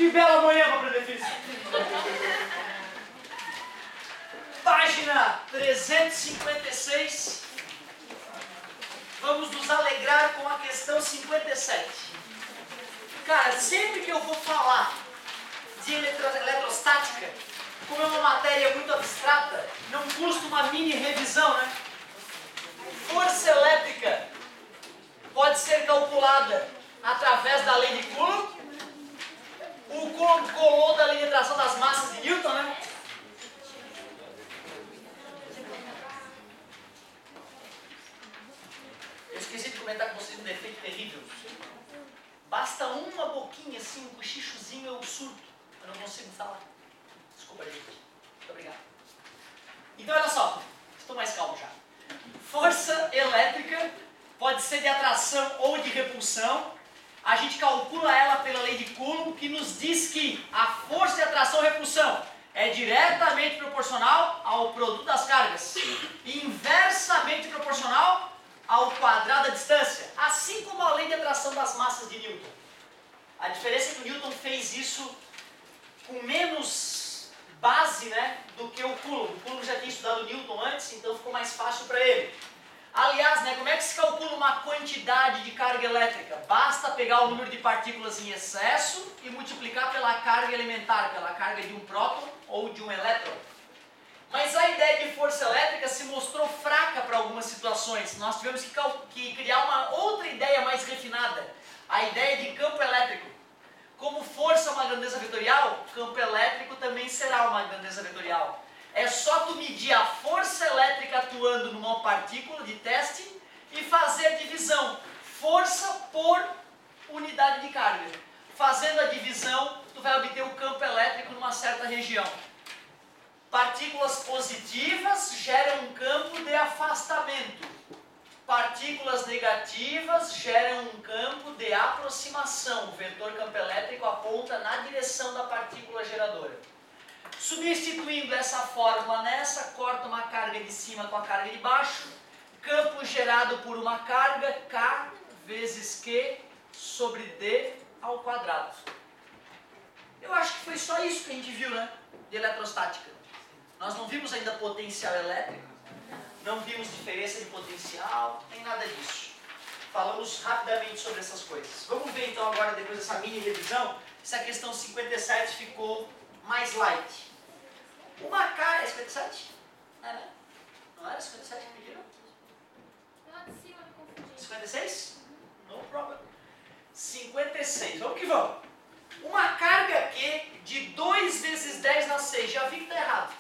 Que bela manhã para aprender física! Página 356. Vamos nos alegrar com a questão 57. Cara, sempre que eu vou falar de eletrostática, como é uma matéria muito abstrata, não custa uma mini revisão, né? Força elétrica pode ser calculada através da lei de Coulomb. O Coulomb colou da lei de atração das massas de Newton, né? Eu esqueci de comentar com vocês um defeito terrível. Basta uma boquinha, assim, um cochichozinho, eu surto. Eu não consigo falar. Desculpa, gente. Muito obrigado. Então, olha só. Estou mais calmo já. Força elétrica pode ser de atração ou de repulsão. A gente calcula ela pela lei de Coulomb, que nos diz que a força de atração ou repulsão é diretamente proporcional ao produto das cargas e inversamente proporcional ao quadrado da distância, assim como a lei de atração das massas de Newton. A diferença é que o Newton fez isso com menos base, né, do que o Coulomb. O Coulomb já tinha estudado Newton antes, então ficou mais fácil para ele. Aliás, né, como é que se calcula uma quantidade de carga elétrica? Basta pegar o número de partículas em excesso e multiplicar pela carga elementar, pela carga de um próton ou de um elétron. Mas a ideia de força elétrica se mostrou fraca para algumas situações. Nós tivemos que criar uma outra ideia mais refinada, a ideia de campo elétrico. Como força é uma grandeza vetorial, campo elétrico também será uma grandeza vetorial. É só tu medir a força elétrica atuando numa partícula de teste e fazer a divisão, força por unidade de carga. Fazendo a divisão, tu vai obter o campo elétrico numa certa região. Partículas positivas geram um campo de afastamento. Partículas negativas geram um campo de aproximação. O vetor campo elétrico aponta na direção da partícula geradora. Substituindo essa fórmula nessa, corta uma carga de cima com a carga de baixo. Campo gerado por uma carga, K vezes Q sobre D ao quadrado. Eu acho que foi só isso que a gente viu, né? De eletrostática. Nós não vimos ainda potencial elétrico, não vimos diferença de potencial, nem nada disso. Falamos rapidamente sobre essas coisas. Vamos ver então agora, depois dessa mini revisão, se a questão 57 ficou mais light. Uma carga... É 57? É, né? Não era 57 que pediram? Lá de cima me confundi. 56? No problem. 56, vamos que vamos. Uma carga Q de 2 vezes 10 na 6, já vi que está errado.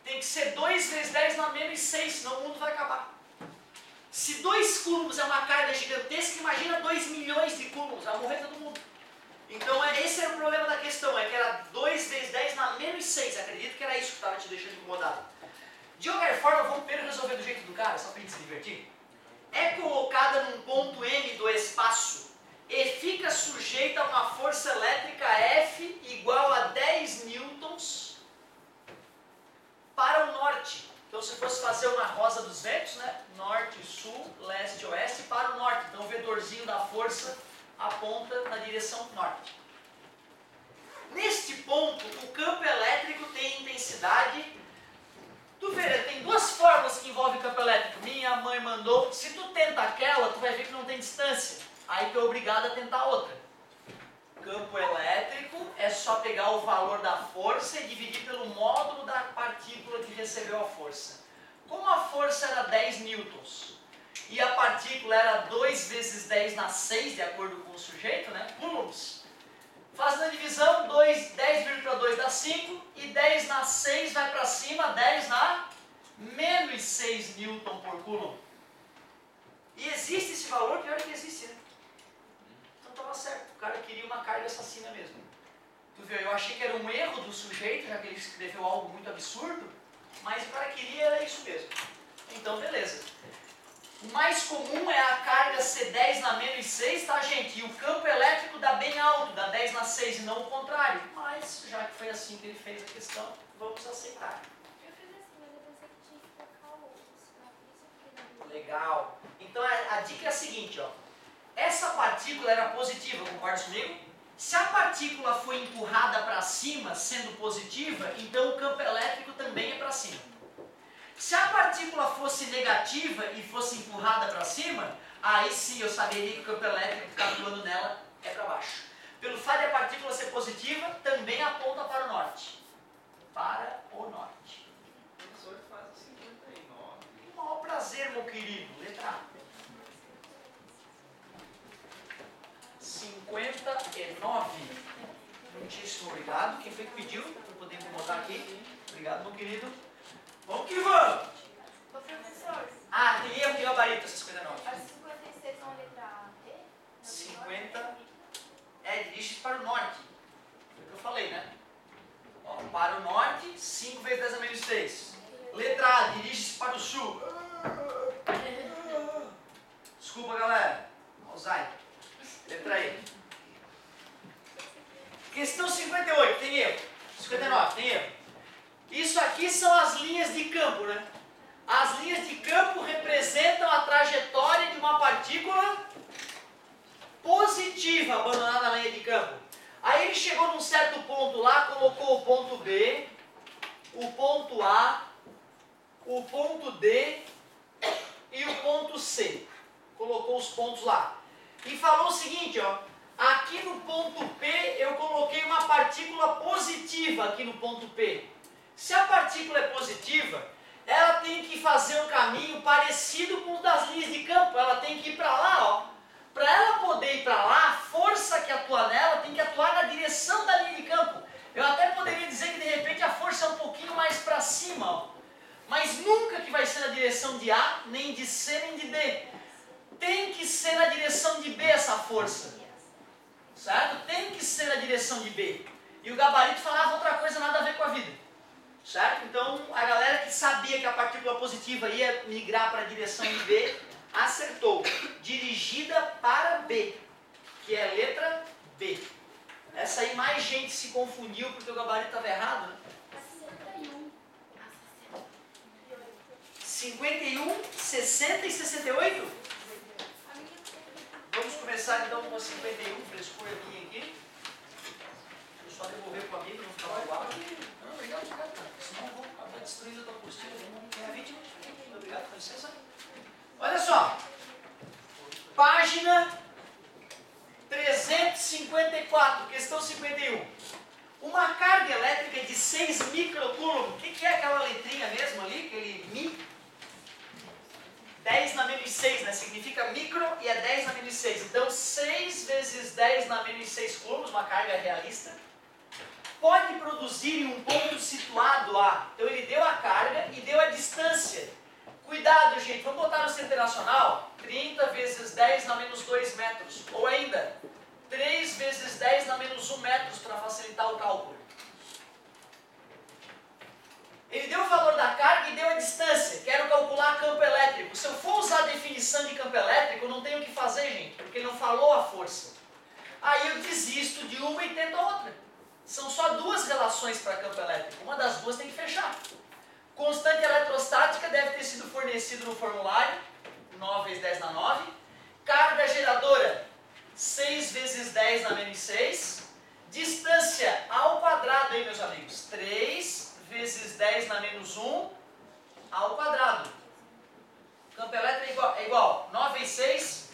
Tem que ser 2 vezes 10 na menos 6, senão o mundo vai acabar. Se 2 coulombs é uma carga gigantesca, imagina 2 milhões de coulombs, vai morrer todo mundo. Então esse era o problema da questão, é que era 2 vezes 10 na menos 6, acredito que era isso que estava te deixando incomodado. De qualquer forma, vamos primeiro resolver do jeito do cara, só para a gente se divertir. É colocada num ponto M do espaço e fica sujeita a uma força elétrica F igual a 10 newtons para o norte. Então se fosse fazer uma rosa dos ventos, né? Norte, sul, leste, oeste, para o norte. Então o vetorzinho da força aponta na direção norte. Neste ponto, o campo elétrico tem intensidade. Tu vê, tem duas fórmulas que envolvem campo elétrico. Minha mãe mandou. Se tu tenta aquela, tu vai ver que não tem distância. Aí tu é obrigado a tentar outra. Campo elétrico é só pegar o valor da força e dividir pelo módulo da partícula que recebeu a força. Como a força era 10 newtons e a partícula era 2 vezes 10 na 6, de acordo com o sujeito, né? Coulombs. Fazendo a divisão, 10,2 dá 5 e 10 na 6 vai para cima, 10 na menos 6 newton por coulomb. E existe esse valor? Pior que existe, né? Então estava certo, o cara queria uma carga assassina mesmo. Tu viu, eu achei que era um erro do sujeito, já que ele escreveu algo muito absurdo, mas o cara queria era isso mesmo. Então beleza. O mais comum é a carga ser 10 na menos 6, tá gente? E o campo elétrico dá bem alto, dá 10 na 6 e não o contrário. Mas, já que foi assim que ele fez a questão, vamos aceitar. Eu fiz assim, mas eu pensei que tinha que colocar o outro, senão por isso eu fiquei na dúvida. Legal. Então a dica é a seguinte, ó. Essa partícula era positiva, concorda comigo? Se a partícula foi empurrada para cima, sendo positiva, então o campo elétrico também é para cima. Se a partícula fosse negativa e fosse empurrada para cima, aí sim eu saberia que o campo elétrico que está atuando nela é para baixo. Pelo fato de a partícula ser positiva, também aponta para o norte. Para o norte. O professor faz 59. Com o maior prazer, meu querido. Letra A. 59. Muitíssimo obrigado. Quem foi que pediu? Para poder incomodar aqui. Obrigado, meu querido. Vamos que vamos! Ô, professor, Ah, tem erro de gabarito essa 59. as 56 são a letra A, D? 50 dirige-se para o norte. Foi o que eu falei, né? Ó, para o norte, 5 vezes 10 a menos 6. Letra A, dirige-se para o sul. Desculpa, galera. Alzheimer. Letra E. Questão 58, tem erro. 59, tem erro. Isso aqui são as linhas de campo, né? As linhas de campo representam a trajetória de uma partícula positiva abandonada na linha de campo. Aí ele chegou num certo ponto lá, colocou o ponto B, o ponto A, o ponto D e o ponto C. Colocou os pontos lá. E falou o seguinte, ó. Aqui no ponto P eu coloquei uma partícula positiva aqui no ponto P. Se a partícula é positiva, ela tem que fazer um caminho parecido com o das linhas de campo. Ela tem que ir para lá, ó. Para ela poder ir para lá, a força que atua nela tem que atuar na direção da linha de campo. Eu até poderia dizer que de repente a força é um pouquinho mais para cima, ó. Mas nunca que vai ser na direção de A, nem de C, nem de D. Tem que ser na direção de B essa força. Certo? Tem que ser na direção de B. E o gabarito falava outra coisa nada a ver com a vida. Certo? Então, a galera que sabia que a partícula positiva ia migrar para a direção de B, acertou. Dirigida para B, que é a letra B. Essa aí mais gente se confundiu porque o gabarito estava errado, né? 51, 60 e 68? Vamos começar então com a 51, frescura minha aqui. Deixa eu só devolver para o amigo, não ficar magoado. Não, obrigado, cara. Senão eu vou acabar destruindo a tua apostila. Não tem a vítima. Obrigado, com licença. Olha só. Página 354, questão 51. Uma carga elétrica de 6 microcoulomb. O que é aquela letrinha mesmo ali? Aquele mi? 10 na menos 6, né? Significa micro e é 10 na menos 6. Então, 6 vezes 10 na menos 6 coulombs, uma carga realista, pode produzir em um ponto situado A. Então, ele deu a carga e deu a distância. Cuidado, gente. Vamos botar no Centro Internacional? 30 vezes 10 na menos 2 metros. Ou ainda, 3 vezes 10 na menos 1 metros para facilitar o cálculo. Ele deu o valor da carga e deu a distância. Quero calcular campo elétrico. Se eu for usar a definição de campo elétrico, eu não tenho o que fazer, gente, porque ele não falou a força. Aí eu desisto de uma e tento a outra. São só duas relações para campo elétrico. Uma das duas tem que fechar. Constante eletrostática deve ter sido fornecido no formulário. 9 vezes 10 na 9. Carga geradora, 6 vezes 10 na menos 6. Distância ao quadrado aí, meus amigos. 3 vezes 10 na menos 1 ao quadrado. Campo elétrico é igual 9 vezes 6,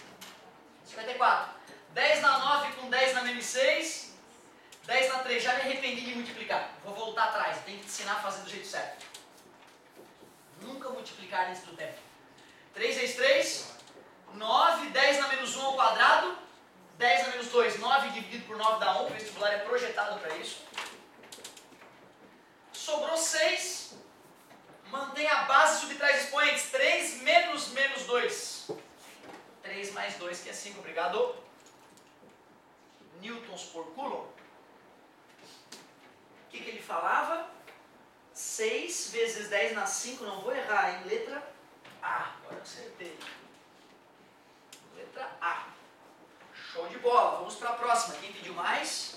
54. 10 na 9 com 10 na menos 6, 10 na 3. Já me arrependi de multiplicar. Vou voltar atrás, tem que te ensinar a fazer do jeito certo. Nunca multiplicar antes do tempo. 3 vezes 3, 9, 10 na menos 1 ao quadrado, 10 na menos 2, 9 dividido por 9 dá 1, o vestibular é projetado para isso. Sobrou 6, mantém a base, subtrai os expoentes, 3 menos 2. 3 mais 2, que é 5, obrigado. Newtons por coulomb. O que ele falava? 6 vezes 10 na 5, não vou errar, hein? Letra A, agora acertei. Letra A. Show de bola, vamos para a próxima. Quem pediu mais?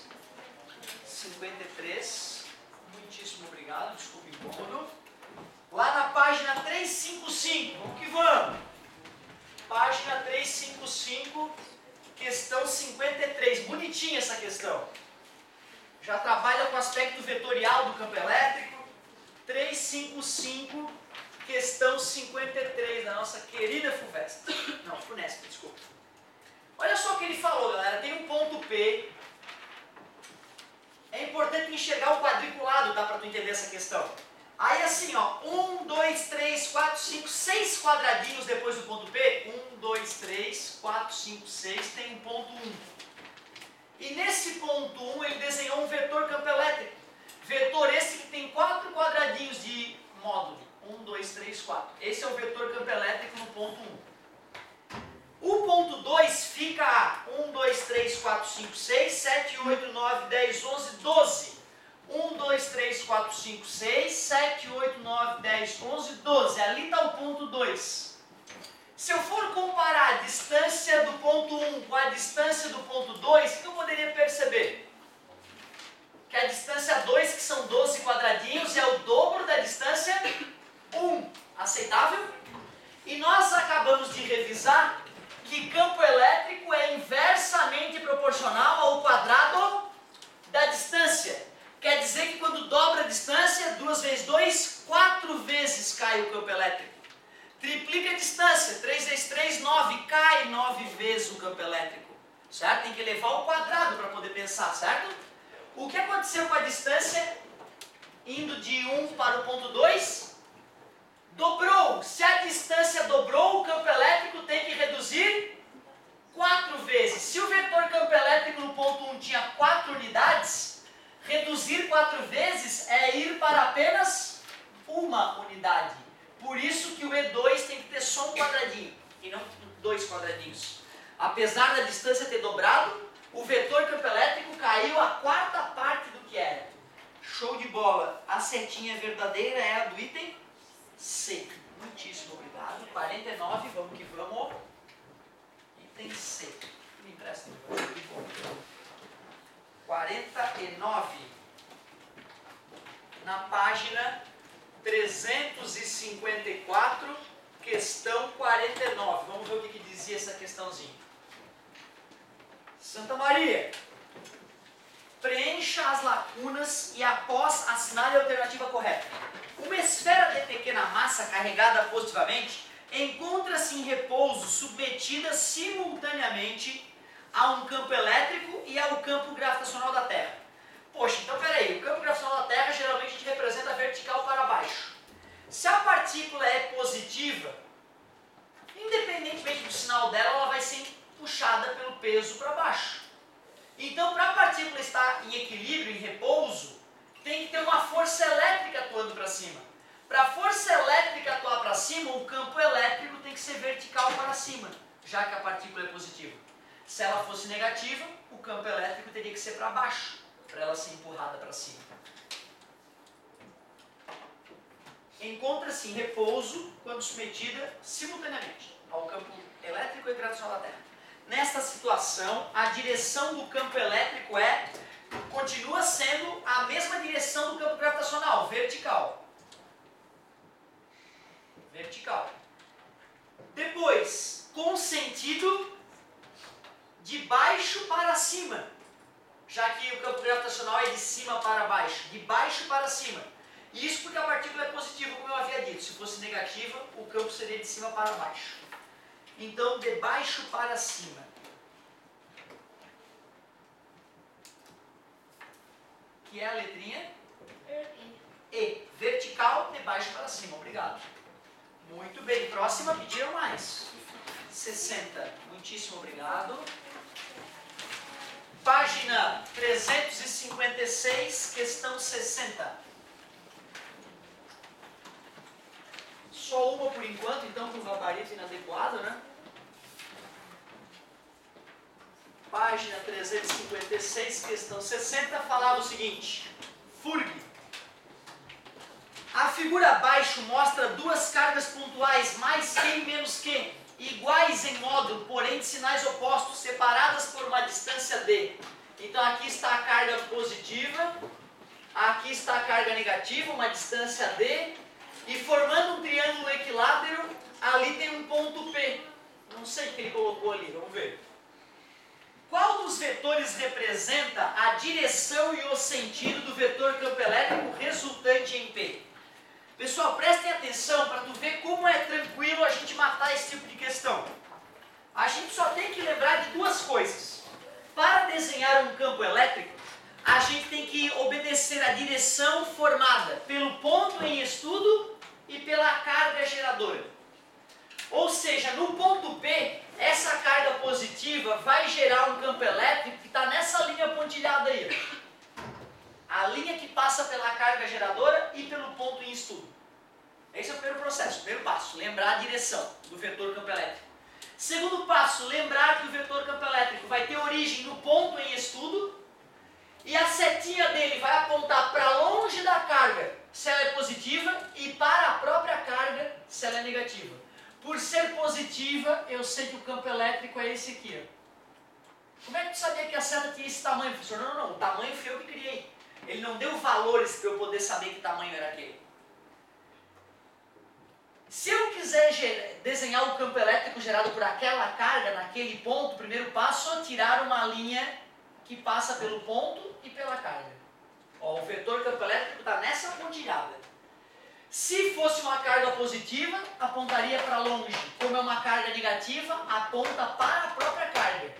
53. Muitíssimo obrigado, desculpe o incômodo. Lá na página 355, vamos que vamos. Página 355, questão 53. Bonitinha essa questão. Já trabalha com o aspecto vetorial do campo elétrico. 355, questão 53 da nossa querida FUVEST. Não, FUNESP, desculpa. Olha só o que ele falou, galera. Tem um ponto P. É importante enxergar o quadriculado, tá? Para tu entender essa questão. Aí assim, ó. 1, 2, 3, 4, 5, 6 quadradinhos depois do ponto P. 1, 2, 3, 4, 5, 6. Tem um ponto 1. E nesse ponto 1 ele desenhou um vetor campo elétrico. Vetor esse que tem 4 quadradinhos de módulo. 1, 2, 3, 4. Esse é o vetor campo elétrico no ponto 1. O ponto 2 fica a 1, 2, 3, 4, 5, 6, 7, 8, 9, 10, 11, 12. 1, 2, 3, 4, 5, 6, 7, 8, 9, 10, 11, 12. Ali está o ponto 2. Se eu for comparar a distância do ponto 1 com a distância do ponto 2, o que eu poderia perceber? Que a distância 2, que são 12 quadradinhos, é o dobro da distância 1. Aceitável? E nós acabamos de revisar que campo elétrico é inversamente proporcional ao quadrado da distância. Quer dizer que quando dobra a distância, 2 vezes 2, 4 vezes cai o campo elétrico. Triplica a distância, 3 vezes 3, 9, cai 9 vezes o campo elétrico. Certo? Tem que elevar ao quadrado para poder pensar, certo? O que aconteceu com a distância indo de 1 para o ponto 2? Dobrou. Se a distância dobrou, o campo elétrico tem que reduzir 4 vezes. Se o vetor campo elétrico no ponto 1 tinha 4 unidades, reduzir 4 vezes é ir para apenas uma unidade. Por isso que o E2 tem que ter só um quadradinho e não 2 quadradinhos. Apesar da distância ter dobrado, o vetor campo elétrico caiu a 4ª parte do que era. Show de bola. A setinha verdadeira é a do item C. Muitíssimo obrigado. 49, vamos que vamos. Item C. Me empresta. 49. Na página 354, questão 49. Vamos ver o que dizia essa questãozinha. Santa Maria. Preencha as lacunas e após assinale a alternativa correta. Uma esfera de pequena massa carregada positivamente encontra-se em repouso submetida simultaneamente a um campo elétrico e ao campo gravitacional da Terra. Poxa, então peraí, o campo gravitacional da Terra geralmente a gente representa vertical para baixo. Se a partícula é positiva, independentemente do sinal dela, ela vai ser puxada pelo peso para baixo. Então, para a partícula estar em equilíbrio, em repouso, tem que ter uma força elétrica atuando para cima. Para a força elétrica atuar para cima, o campo elétrico tem que ser vertical para cima, já que a partícula é positiva. Se ela fosse negativa, o campo elétrico teria que ser para baixo, para ela ser empurrada para cima. Encontra-se em repouso quando submetida simultaneamente ao campo elétrico e gravitacional da Terra. Nesta situação, a direção do campo elétrico continua sendo a mesma direção do campo gravitacional, vertical. Vertical. Depois, com sentido de baixo para cima, já que o campo gravitacional é de cima para baixo, de baixo para cima. Isso porque a partícula é positiva, como eu havia dito. Se fosse negativa, o campo seria de cima para baixo. Então, de baixo para cima. Que é a letrinha? E. Vertical, de baixo para cima. Obrigado. Muito bem. Próxima, pediram mais. 60. Muitíssimo obrigado. Página 356, questão 60. Só uma por enquanto, então, com o gabarito inadequado, né? Página 356, questão 60, falava o seguinte. FURG. A figura abaixo mostra duas cargas pontuais, mais que e menos que, iguais em módulo, porém de sinais opostos, separadas por uma distância d. Então aqui está a carga positiva, aqui está a carga negativa, uma distância d, e formando um triângulo equilátero, ali tem um ponto P. Não sei o que ele colocou ali, vamos ver. Qual dos vetores representa a direção e o sentido do vetor campo elétrico resultante em P? Pessoal, prestem atenção para tu ver como é tranquilo a gente matar esse tipo de questão. A gente só tem que lembrar de duas coisas. Para desenhar um campo elétrico, a gente tem que obedecer a direção formada pelo ponto em estudo e pela carga geradora. Ou seja, no ponto P, essa carga positiva vai gerar um campo elétrico que está nessa linha pontilhada aí. A linha que passa pela carga geradora e pelo ponto em estudo. Esse é o primeiro processo, o primeiro passo, lembrar a direção do vetor campo elétrico. Segundo passo, lembrar que o vetor campo elétrico vai ter origem no ponto em estudo e a setinha dele vai apontar para longe da carga se ela é positiva e para a própria carga se ela é negativa. Por ser positiva, eu sei que o campo elétrico é esse aqui. Ó. Como é que tu sabia que a seta tinha esse tamanho, professor? Não, não, não, o tamanho foi eu que criei. Ele não deu valores para eu poder saber que tamanho era aquele. Se eu quiser desenhar o campo elétrico gerado por aquela carga naquele ponto, o primeiro passo é tirar uma linha que passa pelo ponto e pela carga. Ó, o vetor campo elétrico está nessa pontilhada. Se fosse uma carga positiva, apontaria para longe. Como é uma carga negativa, aponta para a própria carga.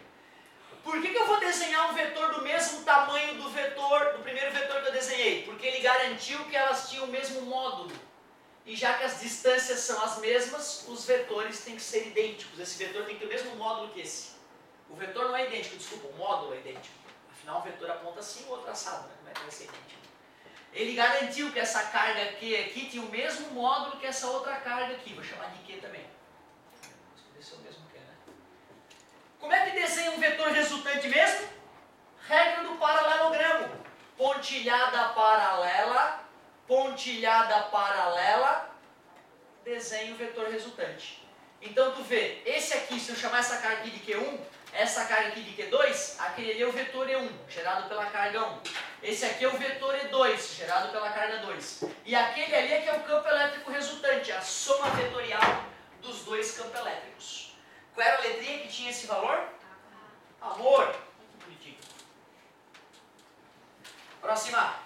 Por que eu vou desenhar um vetor do mesmo tamanho do vetor, do primeiro vetor que eu desenhei? Porque ele garantiu que elas tinham o mesmo módulo. E já que as distâncias são as mesmas, os vetores têm que ser idênticos. Esse vetor tem que ter o mesmo módulo que esse. O vetor não é idêntico, desculpa, o módulo é idêntico. Afinal, o vetor aponta assim, o outro assado, né? Como é que vai ser idêntico? Ele garantiu que essa carga Q aqui tinha o mesmo módulo que essa outra carga aqui. Vou chamar de Q também. Esse é o mesmo Q, né? Como é que desenha um vetor resultante mesmo? Regra do paralelogramo. Pontilhada paralela, pontilhada paralela, desenha o vetor resultante. Então tu vê, esse aqui, se eu chamar essa carga aqui de Q1, essa carga aqui de Q2, aquele ali é o vetor E1, gerado pela carga 1. Esse aqui é o vetor E2, gerado pela carga 2. E aquele ali é que é o campo elétrico resultante, a soma vetorial dos dois campos elétricos. Qual era a letrinha que tinha esse valor? Amor. Muito bonitinho. Próxima.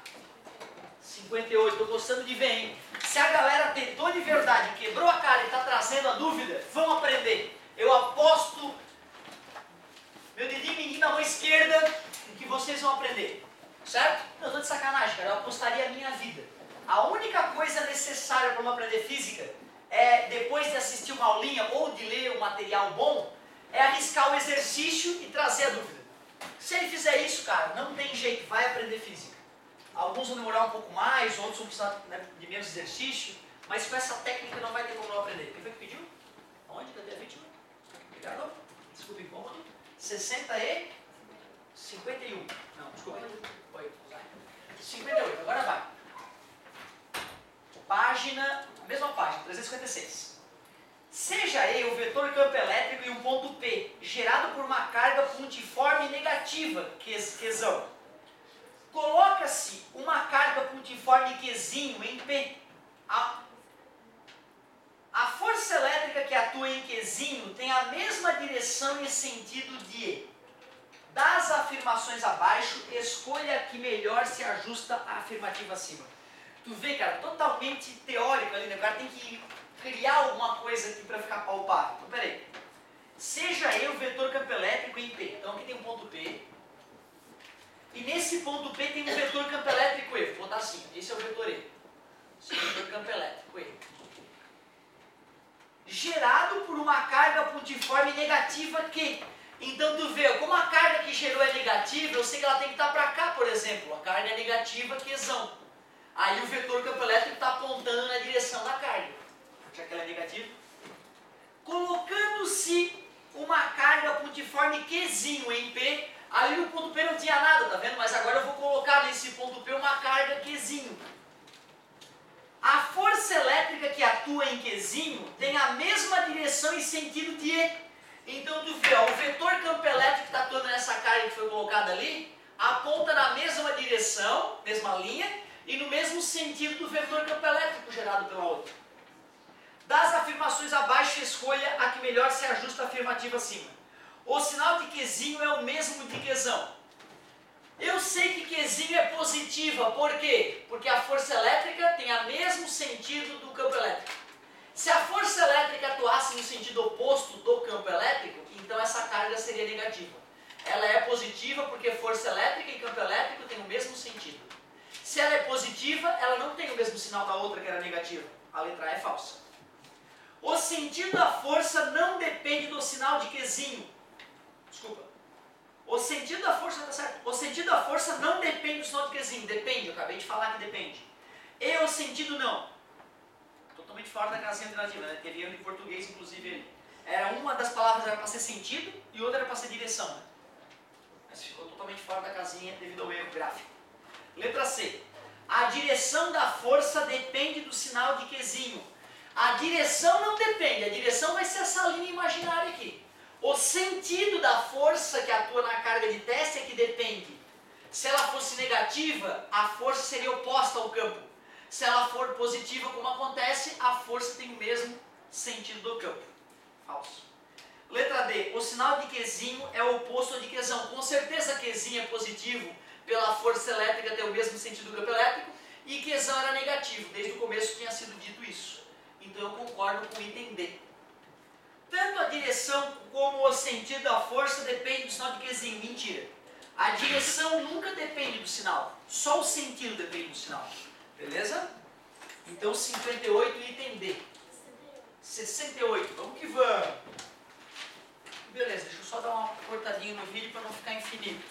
58, tô gostando de ver, hein? Se a galera tentou de verdade, quebrou a cara e está trazendo a dúvida, vão aprender. Eu aposto meu dedinho mindinho na mão esquerda em que vocês vão aprender. Certo? Não, eu tô de sacanagem, cara. Eu apostaria a minha vida. A única coisa necessária para eu aprender física é, depois de assistir uma aulinha ou de ler um material bom, é arriscar o exercício e trazer a dúvida. Se ele fizer isso, cara, não tem jeito, vai aprender física. Alguns vão demorar um pouco mais, outros vão precisar, né, de menos exercício, mas com essa técnica não vai ter como não aprender. Quem foi que pediu? Onde? Cadê a vítima? Obrigado. Desculpa, incômodo. 60 e 51. Não, desculpa. Foi. 58, agora vai. Página, mesma página, 356. Seja E o vetor campo elétrico em um ponto P, gerado por uma carga pontiforme negativa, Qzão. Coloca-se uma carga pontiforme Qzinho em P. A força elétrica que atua em Qzinho tem a mesma direção e sentido de E. Das afirmações abaixo, escolha a que melhor se ajusta à afirmativa acima. Tu vê, cara, totalmente teórico ali, né? O cara tem que criar alguma coisa aqui para ficar palpável. Então, peraí. Seja E o vetor campo elétrico em P. Então, aqui tem um ponto P. E nesse ponto P tem um vetor campo elétrico E. Vou botar assim, esse é o vetor E. Esse é o vetor campo elétrico E. Gerado por uma carga pontiforme negativa Q. Então tu vê, como a carga que gerou é negativa, eu sei que ela tem que estar para cá, por exemplo. A carga é negativa Qzão. Aí o vetor campo elétrico está apontando na direção da carga. Já que ela é negativa. Colocando-se uma carga pontiforme Qzinho em P, ali no ponto P não tinha nada, tá vendo? Mas agora eu vou colocar nesse ponto P uma carga Qzinho. A força elétrica que atua em Qzinho tem a mesma direção e sentido de E. Então tu vê, ó, o vetor campo elétrico que está atuando nessa carga que foi colocada ali, aponta na mesma direção, mesma linha, e no mesmo sentido do vetor campo elétrico gerado pela outra. Das afirmações abaixo, escolha a que melhor se ajusta à afirmativa acima. O sinal de Qzinho é o mesmo de Qzão. Eu sei que Qzinho é positiva, por quê? Porque a força elétrica tem o mesmo sentido do campo elétrico. Se a força elétrica atuasse no sentido oposto do campo elétrico, então essa carga seria negativa. Ela é positiva porque força elétrica e campo elétrico têm o mesmo sentido. Se ela é positiva, ela não tem o mesmo sinal da outra que era negativa. A letra A é falsa. O sentido da força não depende do sinal de Qzinho. Desculpa. O sentido da força, tá certo? O sentido da força não depende do sinal de Qzinho. Depende, eu acabei de falar que depende. E o sentido não. Totalmente fora da casinha alternativa, né? Teve erro em português, inclusive, ali. Era uma das palavras era para ser sentido e outra era para ser direção, né? Mas ficou totalmente fora da casinha devido ao erro gráfico. Letra C. A direção da força depende do sinal de Qzinho. A direção não depende, a direção vai ser essa linha imaginária aqui. O sentido da força que atua na carga de teste é que depende. Se ela fosse negativa, a força seria oposta ao campo. Se ela for positiva, como acontece, a força tem o mesmo sentido do campo. Falso. Letra D. O sinal de Qzinho é o oposto ao de Qzão. Com certeza Qzinho é positivo pela força elétrica ter o mesmo sentido do campo elétrico e Qzão era negativo. Desde o começo tinha sido dito isso. Então eu concordo com o item D. Tanto a direção como o sentido da força depende do sinal de Qzinho. Mentira. A direção nunca depende do sinal. Só o sentido depende do sinal. Beleza? Então 58, item D. 68. Vamos que vamos. Beleza, deixa eu só dar uma cortadinha no vídeo para não ficar infinito.